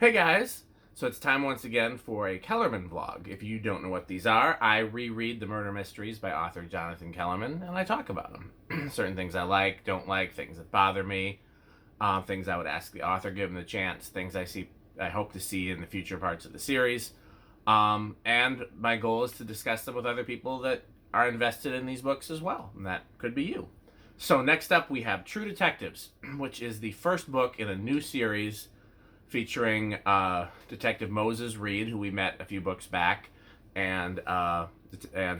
Hey guys! So it's time once again for a Kellerman vlog. If you don't know what these are, I reread the murder mysteries by author Jonathan Kellerman, and I talk about them. Certain things I like, don't like, things that bother me, things I would ask the author given the chance, things I hope to see in the future parts of the series. And my goal is to discuss them with other people that are invested in these books as well, and that could be you. So next up we have True Detectives, which is the first book in a new series featuring Detective Moses Reed, who we met a few books back, and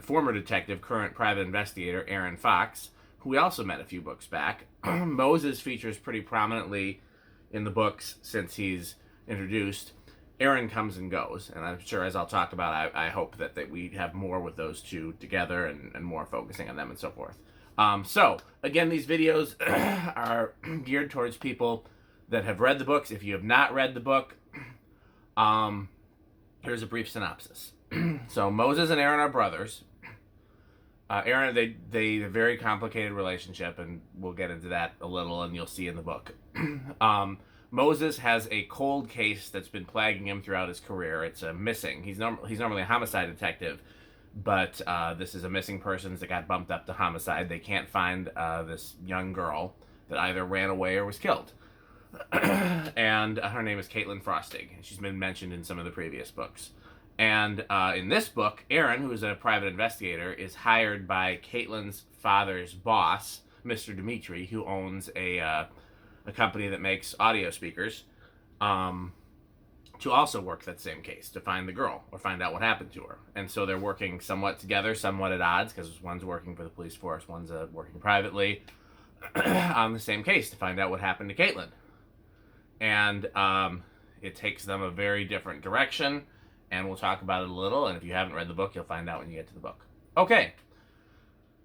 former detective, current private investigator Aaron Fox, who we also met a few books back. Moses features pretty prominently in the books since he's introduced. Aaron comes and goes, and I'm sure, as I'll talk about, I hope that we have more with those two together and more focusing on them and so forth. So, again, these videos are geared towards people that have read the books. If you have not read the book, here's a brief synopsis. So Moses and Aaron are brothers. Aaron, they have a very complicated relationship, and we'll get into that a little, and you'll see in the book. Moses has a cold case that's been plaguing him throughout his career. It's a missing. He's normally a homicide detective, but this is a missing persons that got bumped up to homicide. They can't find this young girl that either ran away or was killed. And her name is Caitlin Frostig. She's been mentioned in some of the previous books. And in this book, Aaron, who is a private investigator, is hired by Caitlin's father's boss, Mr. Dmitri, who owns a company that makes audio speakers, to also work that same case, to find the girl or find out what happened to her. And so they're working somewhat together, somewhat at odds, because one's working for the police force, one's working privately on the same case to find out what happened to Caitlin. And it takes them a very different direction, and we'll talk about it a little, and if you haven't read the book, you'll find out when you get to the book. Okay,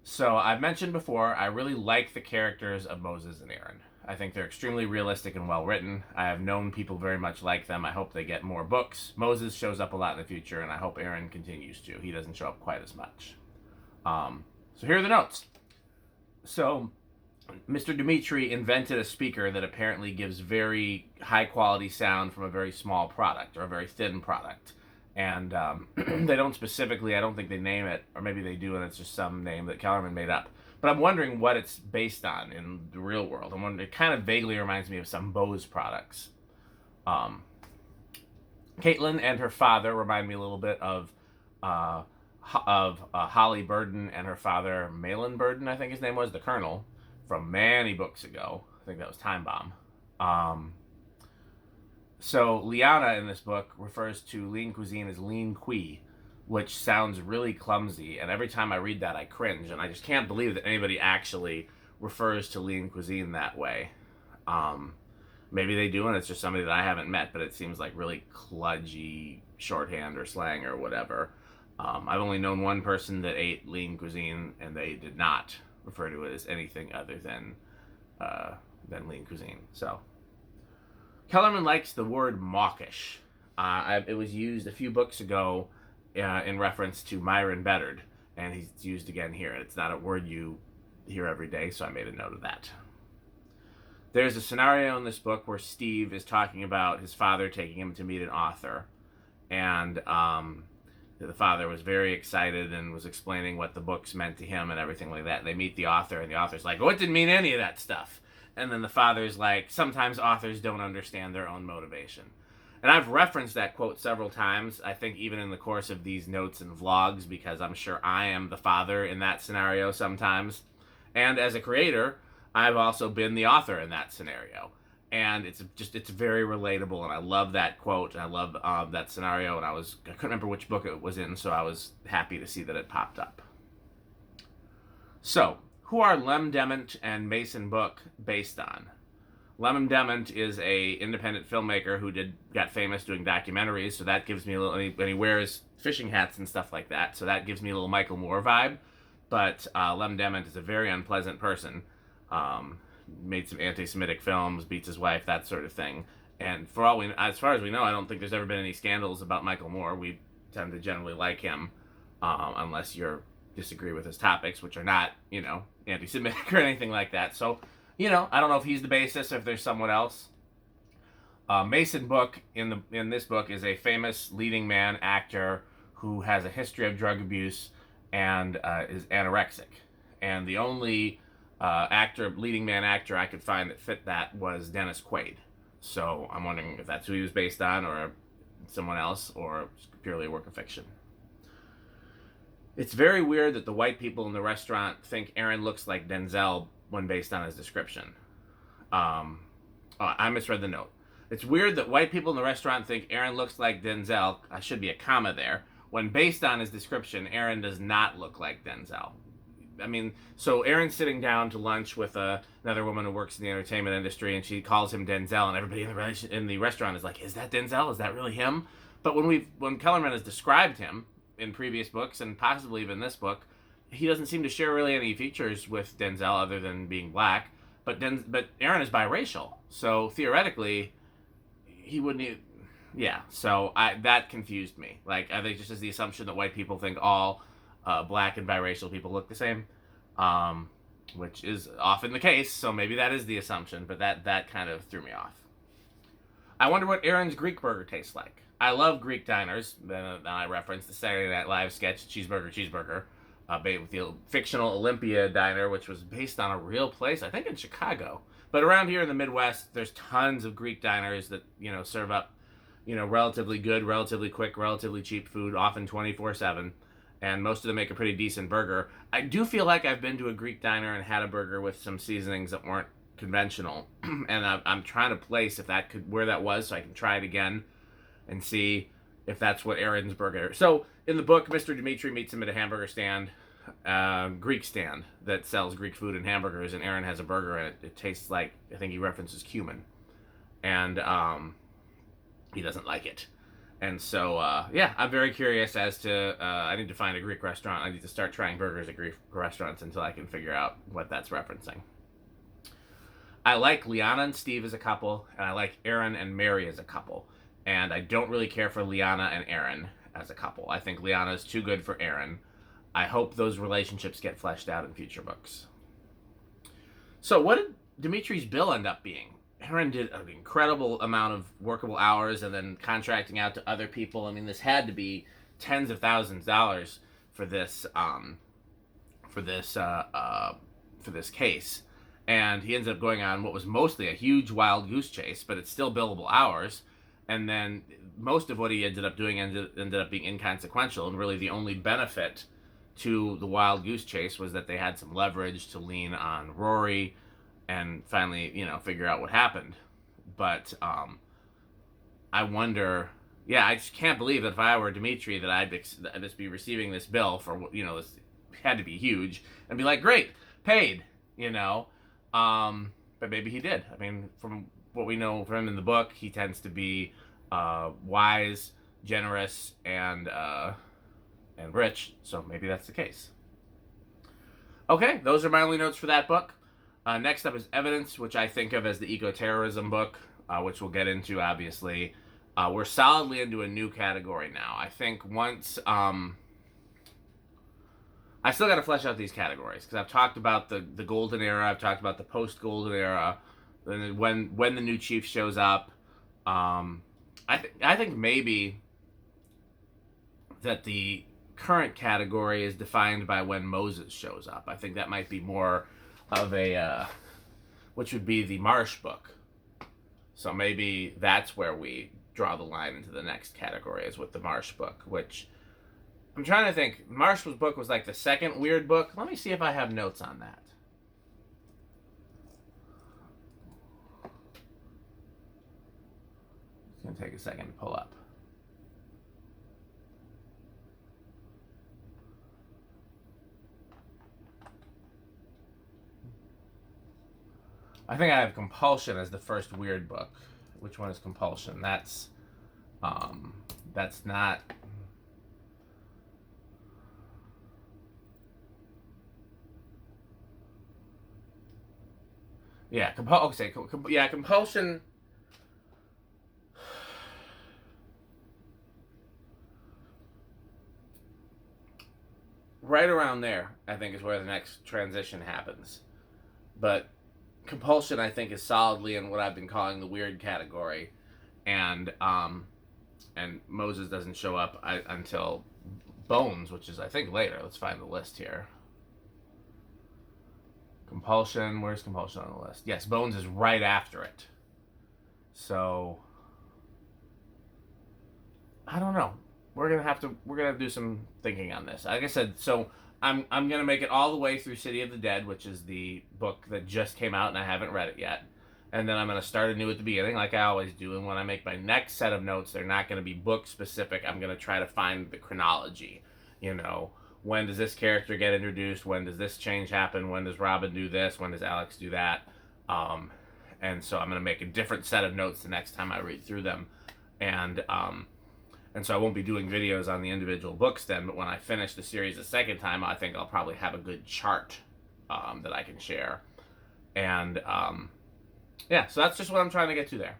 so I've mentioned before, I really like the characters of Moses and Aaron. I think they're extremely realistic and well written. I have known people very much like them. I hope they get more books. Moses shows up a lot in the future, and I hope Aaron continues to. He doesn't show up quite as much. So here are the notes. So Mr. Dmitri invented a speaker that apparently gives very high quality sound from a very small product, or a very thin product. And they don't specifically, I don't think they name it, or maybe they do and it's just some name that Kellerman made up. But I'm wondering what it's based on in the real world. I'm wondering, it kind of vaguely reminds me of some Bose products. Caitlin and her father remind me a little bit of Holly Burdon and her father, Myron Beddard, I think his name was, the Colonel, from many books ago. I think that was Time Bomb. So Liana in this book refers to Lean Cuisine as Lean Quee, which sounds really clumsy, and every time I read that I cringe, and I just can't believe that anybody actually refers to Lean Cuisine that way. Maybe they do, and it's just somebody that I haven't met, but it seems like really cludgy shorthand or slang or whatever. I've only known one person that ate Lean Cuisine, and they did not refer to it as anything other than Lean Cuisine. So Kellerman likes the word mawkish. It was used a few books ago in reference to Myron Beddard, and he's used again here. It's not a word you hear every day, so I made a note of that. There's a scenario in this book where Steve is talking about his father taking him to meet an author, and the father was very excited and was explaining what the books meant to him and everything like that. And they meet the author, and the author's like, "Oh, it didn't mean any of that stuff." And then the father's like, "Sometimes authors don't understand their own motivation." And I've referenced that quote several times, I think even in the course of these notes and vlogs, because I'm sure I am the father in that scenario sometimes. And as a creator, I've also been the author in that scenario. And it's very relatable, and I love that quote, and I love that scenario, and I couldn't remember which book it was in, so I was happy to see that it popped up. So, who are Lem Dement and Mason Book based on? Lem Dement is a independent filmmaker who got famous doing documentaries, so that gives me a little, and he wears fishing hats and stuff like that, so that gives me a little Michael Moore vibe. But Lem Dement is a very unpleasant person. Made some anti-Semitic films, beats his wife, that sort of thing. And as far as we know, I don't think there's ever been any scandals about Michael Moore. We tend to generally like him, unless you disagree with his topics, which are not, anti-Semitic or anything like that. So, I don't know if he's the basis or if there's someone else. Mason Book in this book is a famous leading man actor who has a history of drug abuse and is anorexic. And the only leading man actor I could find that fit that was Dennis Quaid. So I'm wondering if that's who he was based on, or someone else, or purely a work of fiction. It's very weird that the white people in the restaurant think Aaron looks like Denzel when based on his description. I misread the note. It's weird that white people in the restaurant think Aaron looks like Denzel. I should be a comma there. When based on his description, Aaron does not look like Denzel. I mean, so Aaron's sitting down to lunch with another woman who works in the entertainment industry, and she calls him Denzel, and everybody in the restaurant is like, "Is that Denzel? Is that really him?" But when Kellerman has described him in previous books and possibly even this book, he doesn't seem to share really any features with Denzel other than being black. But Aaron is biracial, so theoretically, he wouldn't. Yeah, so that confused me. Like, I think just as the assumption that white people think all black and biracial people look the same, which is often the case. So maybe that is the assumption, but that kind of threw me off. I wonder what Aaron's Greek burger tastes like. I love Greek diners. I referenced the Saturday Night Live sketch Cheeseburger, with the fictional Olympia diner, which was based on a real place, I think in Chicago. But around here in the Midwest, there's tons of Greek diners that serve up relatively good, relatively quick, relatively cheap food, often 24/7. And most of them make a pretty decent burger. I do feel like I've been to a Greek diner and had a burger with some seasonings that weren't conventional. And I'm trying to place where that was so I can try it again and see if that's what Aaron's burger. So in the book, Mr. Dmitri meets him at a hamburger stand, Greek stand that sells Greek food and hamburgers, and Aaron has a burger and it tastes like, I think he references cumin. And he doesn't like it. And so, I'm very curious as to, I need to find a Greek restaurant. I need to start trying burgers at Greek restaurants until I can figure out what that's referencing. I like Liana and Steve as a couple, and I like Aaron and Mary as a couple. And I don't really care for Liana and Aaron as a couple. I think Liana is too good for Aaron. I hope those relationships get fleshed out in future books. So what did Dimitri's bill end up being? Aaron did an incredible amount of workable hours and then contracting out to other people. I mean, this had to be tens of thousands of dollars for this case. And he ends up going on what was mostly a huge wild goose chase, but it's still billable hours. And then most of what he ended up doing ended up being inconsequential, and really the only benefit to the wild goose chase was that they had some leverage to lean on Rory and finally, figure out what happened. But I wonder, I just can't believe that if I were Dmitri that I'd just be receiving this bill for, this had to be huge, and be like, great, paid, but maybe he did. I mean, from what we know from him in the book, he tends to be wise, generous, and rich, so maybe that's the case. Okay, those are my only notes for that book. Next up is Evidence, which I think of as the eco-terrorism book, which we'll get into, obviously. We're solidly into a new category now. I think once... I still got to flesh out these categories, because I've talked about the golden era, I've talked about the post-golden era, when the new chief shows up. I think maybe that the current category is defined by when Moses shows up. I think that might be more of a, which would be the Marsh book. So maybe that's where we draw the line into the next category, is with the Marsh book, which I'm trying to think. Marsh's book was like the second weird book. Let me see if I have notes on that. It's going to take a second to pull up. I think I have Compulsion as the first weird book. Which one is Compulsion? That's not... Yeah, Compulsion... Right around there, I think, is where the next transition happens. But Compulsion, I think, is solidly in what I've been calling the weird category. and Moses doesn't show up until Bones, which is I think later. Let's find the list here. Compulsion. Where's Compulsion on the list? Yes, Bones is right after it. So I don't know. We're gonna do some thinking on this. Like I said, so I'm gonna make it all the way through City of the Dead, which is the book that just came out and I haven't read it yet. And then I'm gonna start anew at the beginning, like I always do. And when I make my next set of notes, they're not gonna be book specific. I'm gonna try to find the chronology. You know, when does this character get introduced? When does this change happen? When does Robin do this? When does Alex do that? And so I'm gonna make a different set of notes the next time I read through them, and so I won't be doing videos on the individual books then. But when I finish the series the second time, I think I'll probably have a good chart that I can share, and yeah. So that's just what I'm trying to get to there.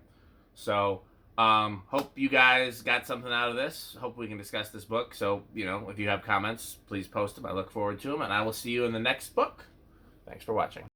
So hope you guys got something out of this. Hope we can discuss this book. So, you know, if you have comments, please post them. I look forward to them, and I will see you in the next book. Thanks for watching.